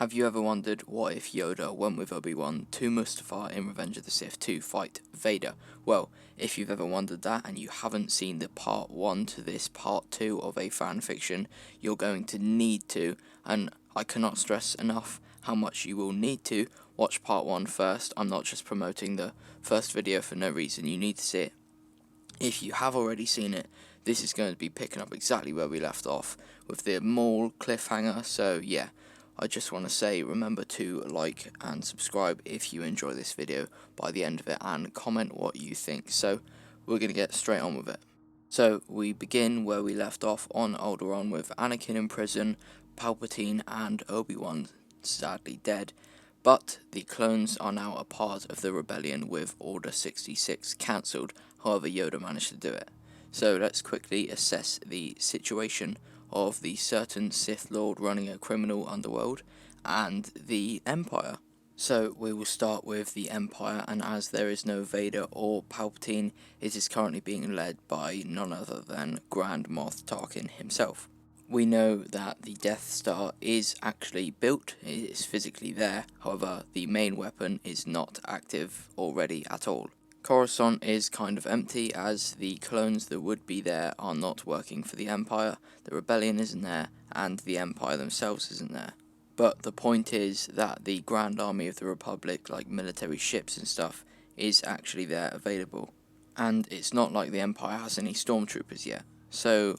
Have you ever wondered what if Yoda went with Obi-Wan to Mustafar in Revenge of the Sith to fight Vader? Well, if you've ever wondered that and you haven't seen the part 1 to this part 2 of a fanfiction, you're going to need to, and I cannot stress enough how much you will need to, watch part 1 first. I'm not just promoting the first video for no reason, you need to see it. If you have already seen it, this is going to be picking up exactly where we left off with the Maul cliffhanger, so yeah. I just want to say, remember to like and subscribe if you enjoy this video by the end of it, and comment what you think. So we're going to get straight on with it. So we begin where we left off on Alderaan with Anakin in prison, Palpatine and Obi-Wan sadly dead, but the clones are now a part of the rebellion with Order 66 cancelled. However, Yoda managed to do it. So let's quickly assess the situation of the certain Sith Lord running a criminal underworld and the Empire. So we will start with the Empire, and as there is no Vader or Palpatine, it is currently being led by none other than Grand Moff Tarkin himself. We know that the Death Star is actually built, it is physically there, however the main weapon is not active already at all. Coruscant is kind of empty, as the clones that would be there are not working for the Empire, the Rebellion isn't there, and the Empire themselves isn't there. But the point is that the Grand Army of the Republic, like military ships and stuff, is actually there available. And it's not like the Empire has any stormtroopers yet. So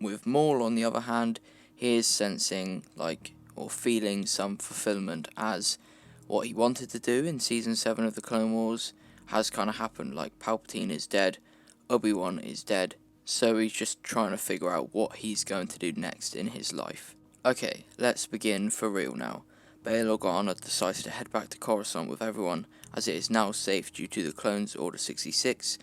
with Maul, on the other hand, he is sensing or feeling some fulfillment, as what he wanted to do in Season 7 of the Clone Wars has kind of happened. Like, Palpatine is dead, Obi-Wan is dead, so he's just trying to figure out what he's going to do next in his life. Okay, let's begin for real now. Bail Organa decides to head back to Coruscant with everyone, as it is now safe due to the clones Order 66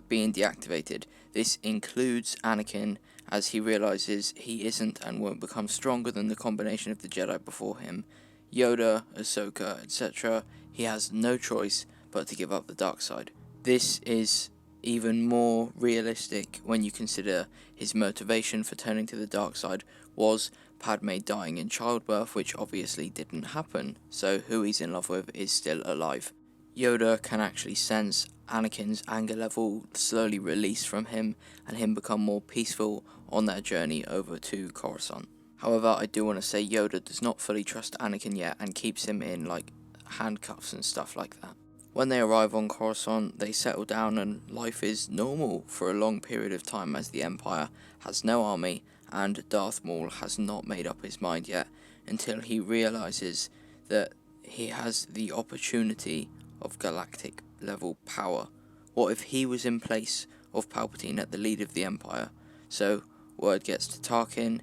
being deactivated. This includes Anakin, as he realizes he isn't and won't become stronger than the combination of the Jedi before him. Yoda, Ahsoka, etc. He has no choice but to give up the dark side. This is even more realistic when you consider his motivation for turning to the dark side was Padme dying in childbirth, which obviously didn't happen, so who he's in love with is still alive. Yoda can actually sense Anakin's anger level slowly release from him, and him become more peaceful on their journey over to Coruscant. However, I do want to say Yoda does not fully trust Anakin yet, and keeps him in handcuffs and stuff like that. When they arrive on Coruscant, they settle down and life is normal for a long period of time, as the Empire has no army and Darth Maul has not made up his mind yet, until he realizes that he has the opportunity of galactic level power. What if he was in place of Palpatine at the lead of the Empire? So word gets to Tarkin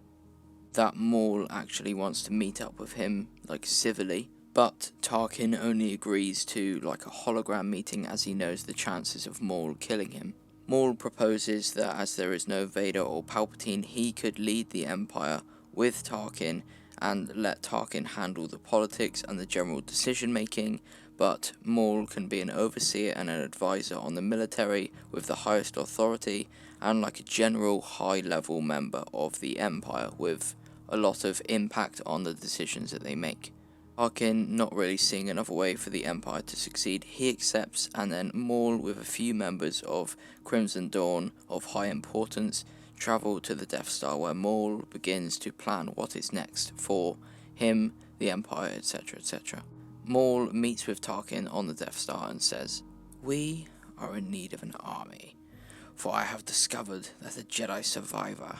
that Maul actually wants to meet up with him civilly, but Tarkin only agrees to a hologram meeting, as he knows the chances of Maul killing him. Maul proposes that as there is no Vader or Palpatine, he could lead the Empire with Tarkin and let Tarkin handle the politics and the general decision making, but Maul can be an overseer and an advisor on the military with the highest authority, and a general high level member of the Empire with a lot of impact on the decisions that they make. Tarkin, not really seeing another way for the Empire to succeed, he accepts, and then Maul, with a few members of Crimson Dawn of high importance, travel to the Death Star, where Maul begins to plan what is next for him, the Empire, etc. etc. Maul meets with Tarkin on the Death Star and says, "We are in need of an army, for I have discovered that a Jedi survivor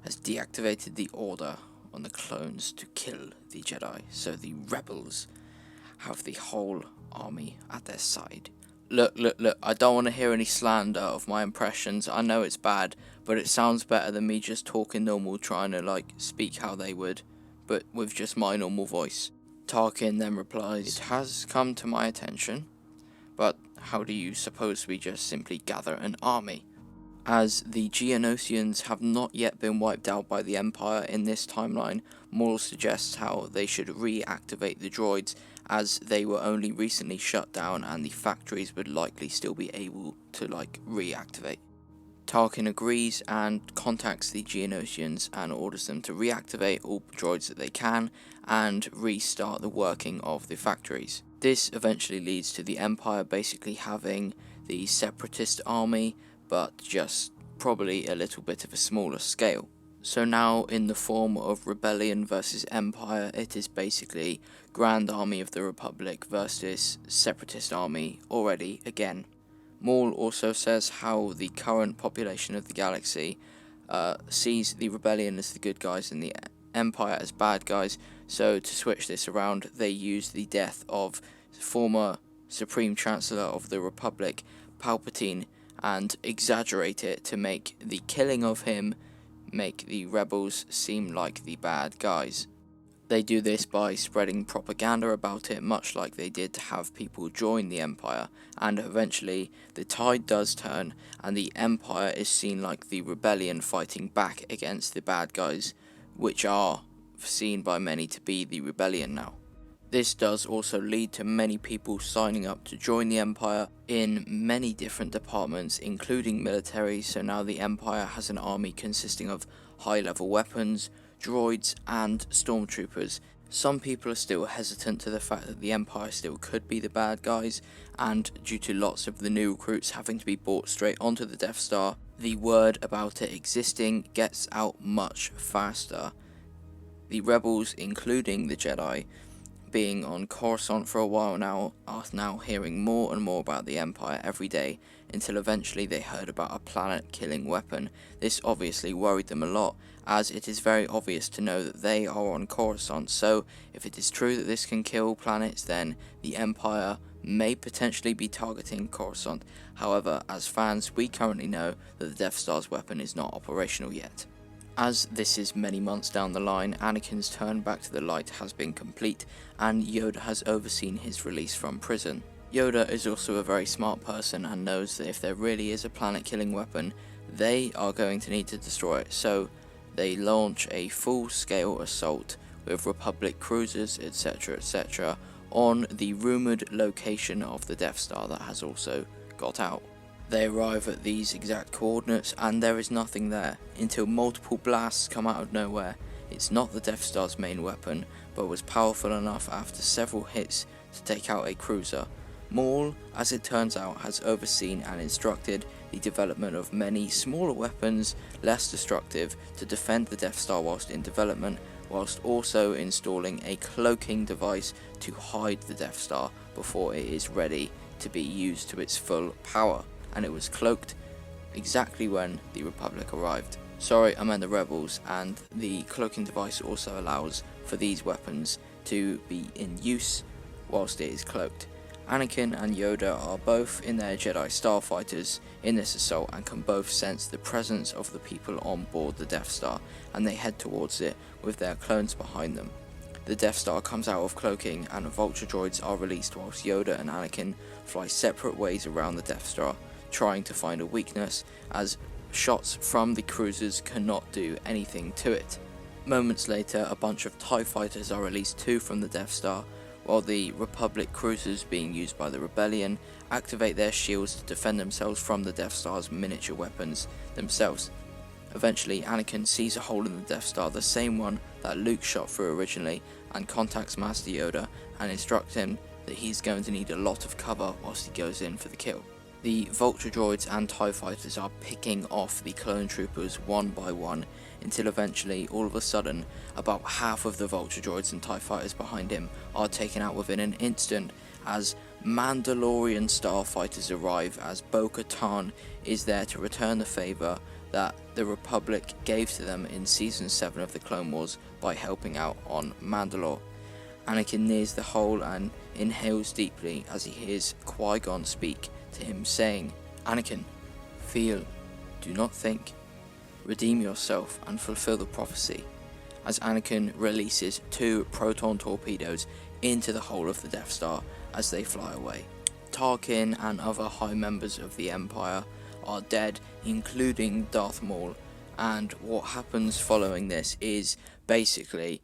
has deactivated the order on the clones to kill the Jedi, so the rebels have the whole army at their side." Look, I don't want to hear any slander of my impressions. I know it's bad, but it sounds better than me just talking normal, trying to speak how they would, but with just my normal voice. Tarkin then replies, "It has come to my attention, but how do you suppose we just simply gather an army?" As the Geonosians have not yet been wiped out by the Empire in this timeline, Maul suggests how they should reactivate the droids, as they were only recently shut down and the factories would likely still be able to reactivate. Tarkin agrees and contacts the Geonosians and orders them to reactivate all droids that they can and restart the working of the factories. This eventually leads to the Empire basically having the separatist army, but just probably a little bit of a smaller scale. So now, in the form of Rebellion versus Empire, it is basically Grand Army of the Republic versus Separatist Army already again. Maul also says how the current population of the galaxy sees the Rebellion as the good guys and the Empire as bad guys, so to switch this around, they use the death of former Supreme Chancellor of the Republic, Palpatine, and exaggerate it to make the killing of him make the rebels seem like the bad guys. They do this by spreading propaganda about it, much like they did to have people join the Empire, and eventually the tide does turn and the Empire is seen like the rebellion fighting back against the bad guys, which are seen by many to be the rebellion now. This does also lead to many people signing up to join the Empire in many different departments, including military, so now the Empire has an army consisting of high-level weapons, droids, and stormtroopers. Some people are still hesitant to the fact that the Empire still could be the bad guys, and due to lots of the new recruits having to be brought straight onto the Death Star, the word about it existing gets out much faster. The rebels, including the Jedi, being on Coruscant for a while now, are now hearing more and more about the Empire every day, until eventually they heard about a planet-killing weapon. This obviously worried them a lot, as it is very obvious to know that they are on Coruscant, so if it is true that this can kill planets, then the Empire may potentially be targeting Coruscant. However, as fans, we currently know that the Death Star's weapon is not operational yet. As this is many months down the line, Anakin's turn back to the light has been complete, and Yoda has overseen his release from prison. Yoda is also a very smart person and knows that if there really is a planet-killing weapon, they are going to need to destroy it, so they launch a full-scale assault with Republic cruisers, etc., on the rumoured location of the Death Star that has also got out. They arrive at these exact coordinates and there is nothing there, until multiple blasts come out of nowhere. It's not the Death Star's main weapon, but was powerful enough after several hits to take out a cruiser. Maul, as it turns out, has overseen and instructed the development of many smaller weapons, less destructive, to defend the Death Star whilst in development, whilst also installing a cloaking device to hide the Death Star before it is ready to be used to its full power. And it was cloaked exactly when the Republic arrived. Sorry, I meant the Rebels, and the cloaking device also allows for these weapons to be in use whilst it is cloaked. Anakin and Yoda are both in their Jedi starfighters in this assault and can both sense the presence of the people on board the Death Star, and they head towards it with their clones behind them. The Death Star comes out of cloaking and vulture droids are released whilst Yoda and Anakin fly separate ways around the Death Star, trying to find a weakness, as shots from the cruisers cannot do anything to it. Moments later, a bunch of TIE fighters are released too from the Death Star, while the Republic cruisers being used by the Rebellion activate their shields to defend themselves from the Death Star's miniature weapons themselves. Eventually, Anakin sees a hole in the Death Star, the same one that Luke shot through originally, and contacts Master Yoda and instructs him that he's going to need a lot of cover whilst he goes in for the kill. The Vulture droids and TIE fighters are picking off the clone troopers one by one, until eventually, all of a sudden, about half of the Vulture droids and TIE fighters behind him are taken out within an instant, as Mandalorian starfighters arrive, as Bo-Katan is there to return the favour that the Republic gave to them in Season 7 of the Clone Wars by helping out on Mandalore. Anakin nears the hole and inhales deeply as he hears Qui-Gon speak to him, saying, "Anakin, feel, do not think, redeem yourself and fulfill the prophecy," as Anakin releases 2 proton torpedoes into the hole of the Death Star as they fly away. Tarkin and other high members of the Empire are dead, including Darth Maul, and what happens following this is basically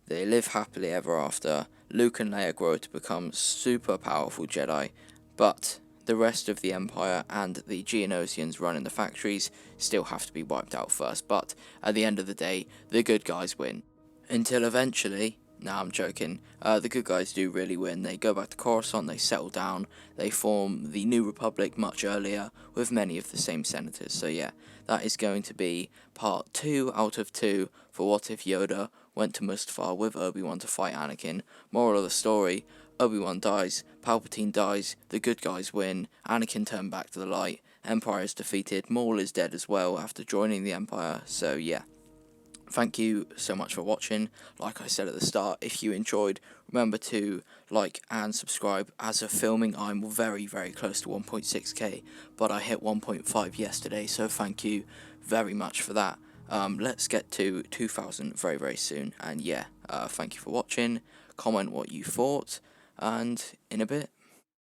they live happily ever after. Luke and Leia grow to become super powerful Jedi, but the rest of the Empire and the Geonosians running the factories still have to be wiped out first, but at the end of the day, the good guys win. Until eventually, nah, I'm joking, the good guys do really win. They go back to Coruscant, they settle down, they form the New Republic much earlier with many of the same senators. So yeah, that is going to be part 2 out of 2 for What If Yoda went to Mustafar with Obi-Wan to fight Anakin. Moral of the story, Obi-Wan dies, Palpatine dies, the good guys win, Anakin turned back to the light, Empire is defeated, Maul is dead as well after joining the Empire. So yeah. Thank you so much for watching. Like I said at the start, if you enjoyed, remember to like and subscribe. As of filming, I'm very close to 1.6k, but I hit 1.5 yesterday, so thank you very much for that. Let's get to 2,000 very soon, and yeah, thank you for watching. Comment what you thought, and in a bit.